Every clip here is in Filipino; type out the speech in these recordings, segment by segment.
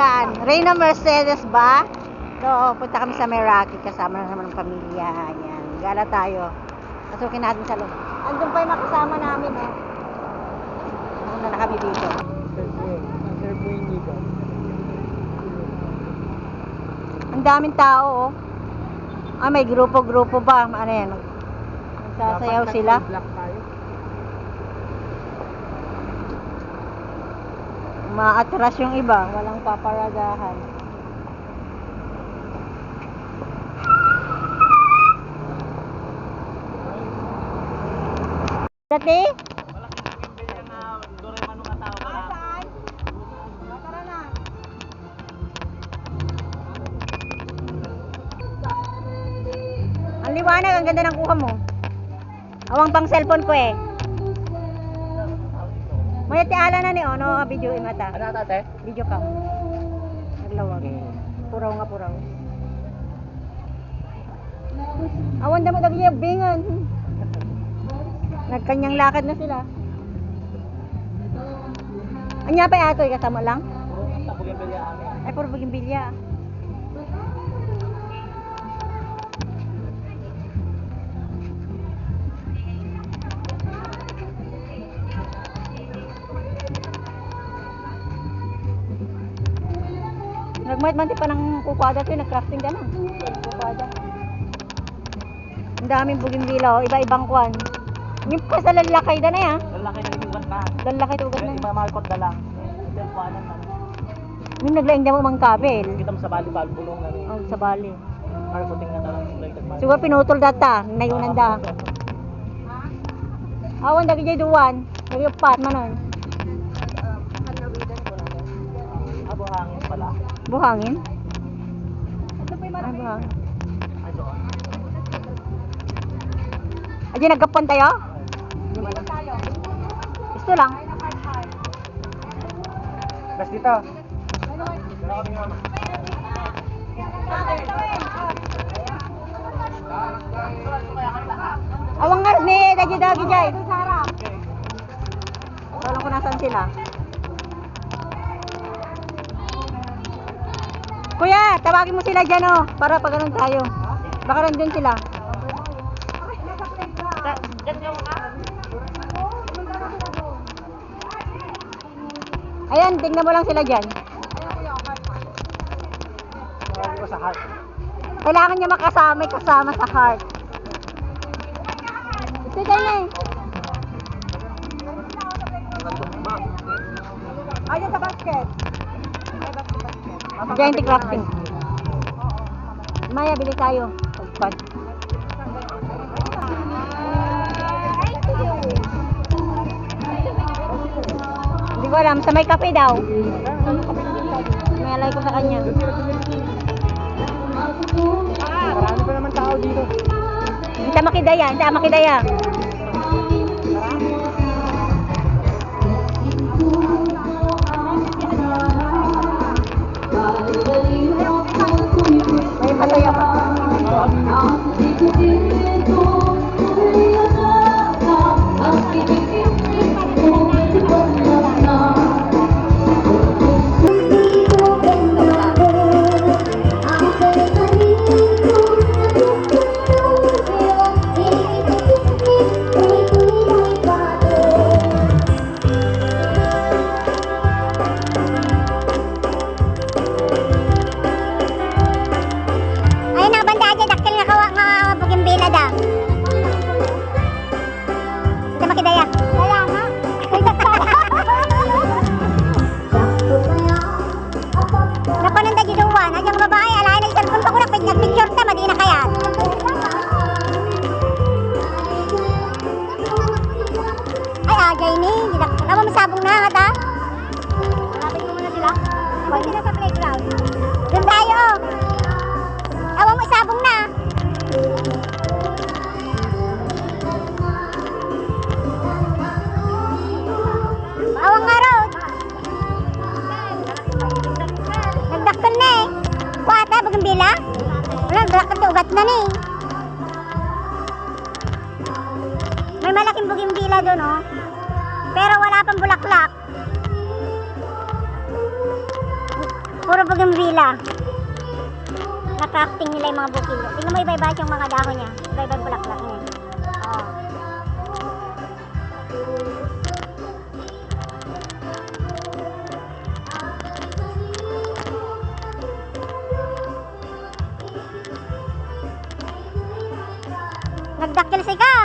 Bulacan. Reyna Mercedes ba? So, punta kami sa Meraki kasama naman ng pamilya. Ayan, gala tayo. Pasukin natin sa loob. Andun pa yung makasama namin, eh. Muna na kami dito. Ang daming tao, oh. Ah, may grupo-grupo ba? Ano yan? Nagsasayaw sila. Maatras yung iba. Walang paparadahan. Dati? Ang liwanag, ang ganda ng kuha mo. Awang pang cellphone ko eh. May tiala na ni ono video imata. Ano tate? Video ka. Naglawag. Puraw nga puraw. Awan damo dagi bingan. Nagkanyang lakad na sila. Anya pa ato kasama lang? Ay puro bugimbilya. Nagmahit-manti pa ng kukwada ko, nag-crafting ka na. Kukwada. Ang daming bugimbilya, oh. Iba-ibang kwan. Yung pa sa lalakay na yan. Lalaki na iwan na. Lalakay na ugat na. Imamalkot na lang. Ito yung kuhanan na. Yung naglaing na mo mang kabel. Kita mo sa bali-bali bulong na rin. Oh, sa bali. Markoting na lang. Siguro pinutol data, nayunan da. Awan dagi jay duwan. Nagyapat manon. Abo hangin pala. Buhangin? Ay, buhangin. Ay, doon. Ay, nagkapan tayo? Gusto lang. Gas dito. Awang nga, ni dagi-dagi jay. Walang kung nasan sila. Kuya, tawagin mo sila dyan, oh, para pag ganun tayo. Baka nandun sila. Ayan, tingnan mo lang sila dyan. Sa heart. Kailangan niya kasama sa heart. Ito dyan eh. Ayan sa basket. Giant crafting. Maya, bili tayo. Pagpad. Hindi ko alam. Sa may kape daw. May alay ko sa kanya. Marami pa naman tao dito. Sa Makidaya. Sa Makidaya. May pataya pa. Doon tayo. Awa mo isabong na. Awang nga road. Nagdaktal na eh. Kuwata, bagang bila. Wala, nagdaktal na ugat na eh. May malaking bugimbila doon oh. Pero wala pang bulaklak. Puro bougainvillea. Na-crafting nila yung mga bukilyo. Tingnan mo iba-iba yung mga dahon niya. Iba-iba yung bulaklak niya. Oh. Nagdakil si ka.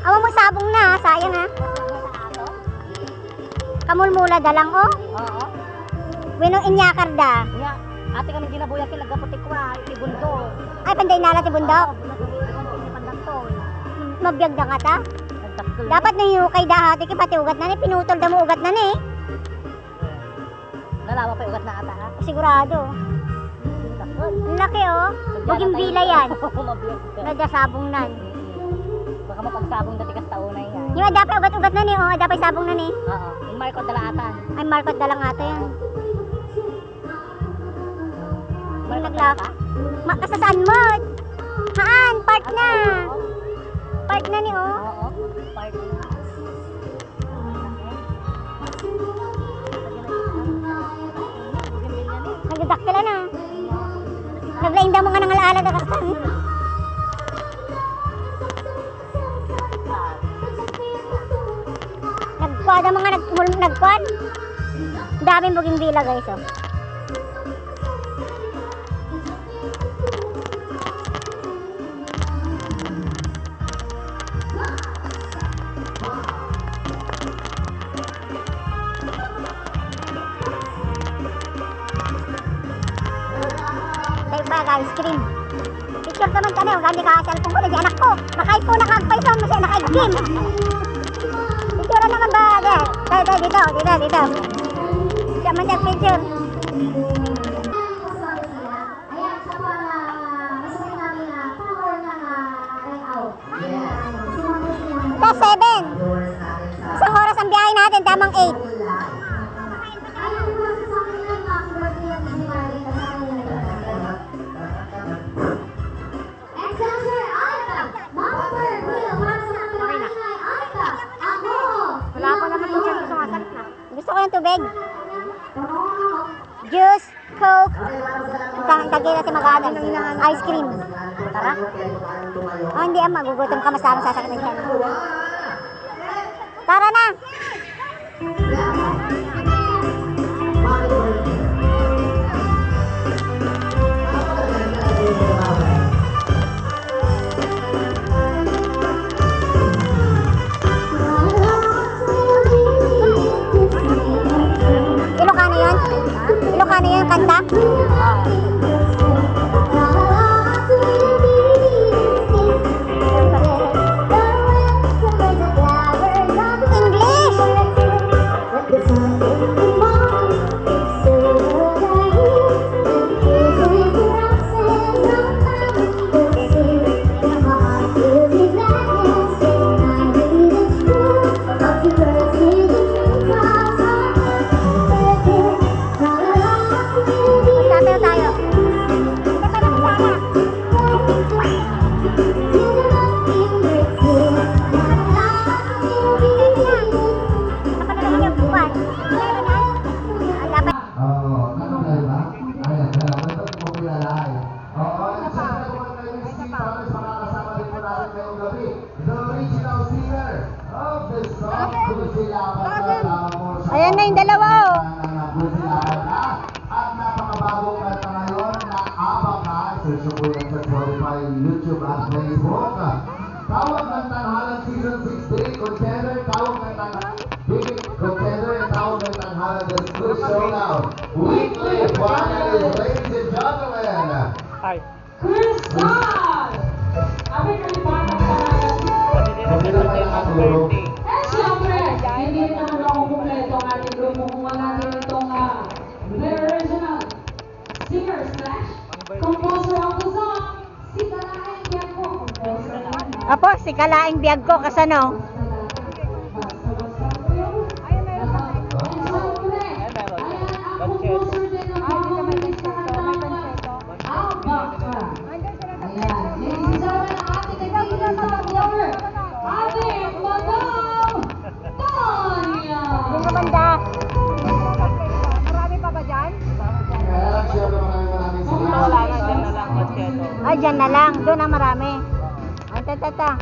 Awa mo sabong na, sayang ha. Kamulmula dalang oh. Oo. Winong inyakar da. Nya, ate kami ginabuya kay lagaputik ko ti bundo. Ay panday nala ti bundok. Pandagtol. Mabiyag da ka ta. Nagdakkel. Dapat na yukay da hati ki pati ugat na ni pinutol da mo ugat na ni. Nalawa pa ugat na ata ha. Sigurado. Ang laki oh. Bougainvillea yan. Mabiyag ka. Nadasabong nan. Baka mapagsabong dati kas taunay nga. Yung dapat ugat-ugat na ni oh, dapat sabong na ni. Oo. Yung Marco dalaatan. Ay markot da lang ata yan. May Marco naglak. dalata? Makasasaan mo. Haan, part na. Part na ni oh. Oo. Part. Nagdadakila na. Naglaing mo nga ng alaala da kastan. Nagkwada mga nagkwad. Daming bougainvillea guys oh. Tayo ice cream. Picture naman ka na, huwag ka cellphone ko, di anak ko. Nakahit po nakagpayson, masaya nakahit game. Picture naman ba, dad? Tayo, dito. Siya man siya picture. Ito, 7. Isang oras ang biyahe natin, tamang 8. Wala pa naman yung siya sumasalit na. Gusto ko ng tubig. Juice, Coke, tagila si Magada. Ice cream. Tara. Oh, hindi magugutom ka masama sasakit na dyan. Tara na. Ilocano yan, kanta? Ayan na yung dalawa oh. At napakabagong kanta ngayon na Abaka. Search po yan sa Spotify, YouTube at Facebook. Tawag ng Tanghalan Season 6 Contender. Tawag ng Tanghalan Big Contender. And tawag ng Tanghalan The School Showdown. Weekly finalists, ladies and gentlemen. Hi. Crystal! Abi kalibangan sa Birthday. Eh, siyempre, hindi naman ako kumpleto ang ating grupo kung wala din itong the original singer slash composer of the song, si Kalaeng Bianco, composer naman. Apo, si Kalaeng biyag ko kasano. Yung banda. Marami pa ba dyan? Ah, dyan na lang. Doon ang marami. Ay, tata.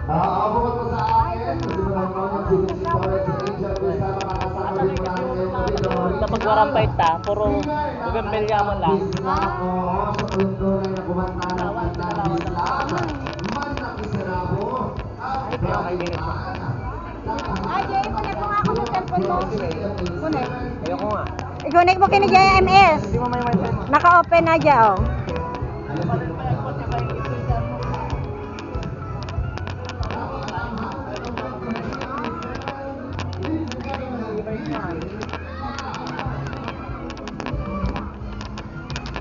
Bukod po sa akin, kasi maraming si Miss Torres, si Angel Vista, makakasama din po namin ngayong gabi doon. Kapag warampay ta, puro bugambelyaman lang. Oo, sa tunay na kumanta ng kanta ni Islam, man nakisarabo, at kailangan. Ay, Jay, connect mo nga ako sa cellphone mo. Connect. Ayoko nga. I-connect mo kini Jay MS. Hindi mo may wifi. Naka-open na dyan, oh.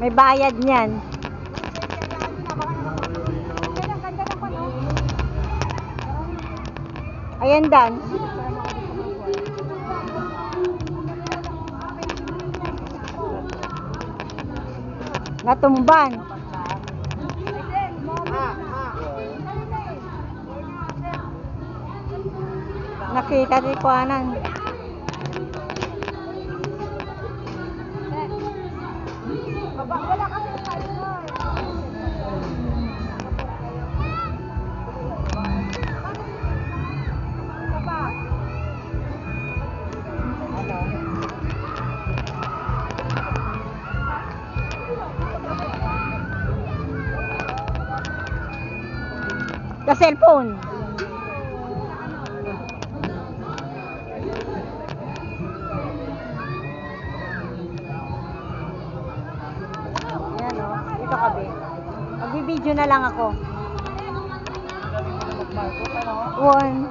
May bayad niyan. Ayan, Dan. Natumban. Nakita di kuanan. Sa cellphone. Ayan o. Dito kabi. Magbibideo na lang ako. One.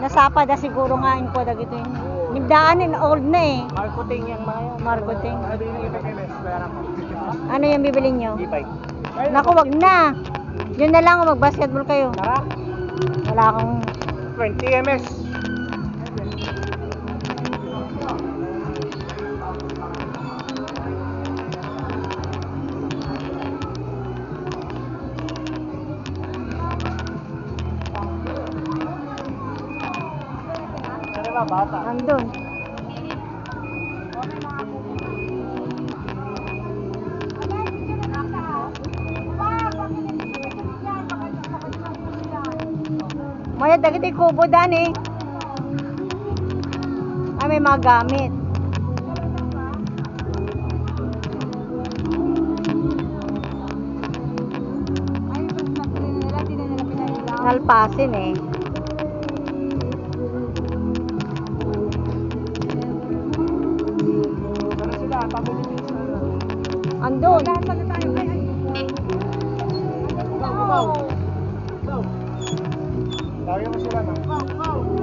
Nasapa da siguro nga in ko dagito yun. Nibdaanin old na eh. Marketing yung mga yan. Marketing. Ano din yung FMS? Kaya lang. Ano yung bibili nyo? G5. Naku, wag na. Yun na lang, mag-basketball kayo. Tara. Wala akong... 20 ms. Ano ba, bata? Nandun. Maya dagiti kubo dan eh. Ay, may mga gamit. Nalpasin eh. Ano sila? Family needs na yun. Andun. Lagyan mo sila na.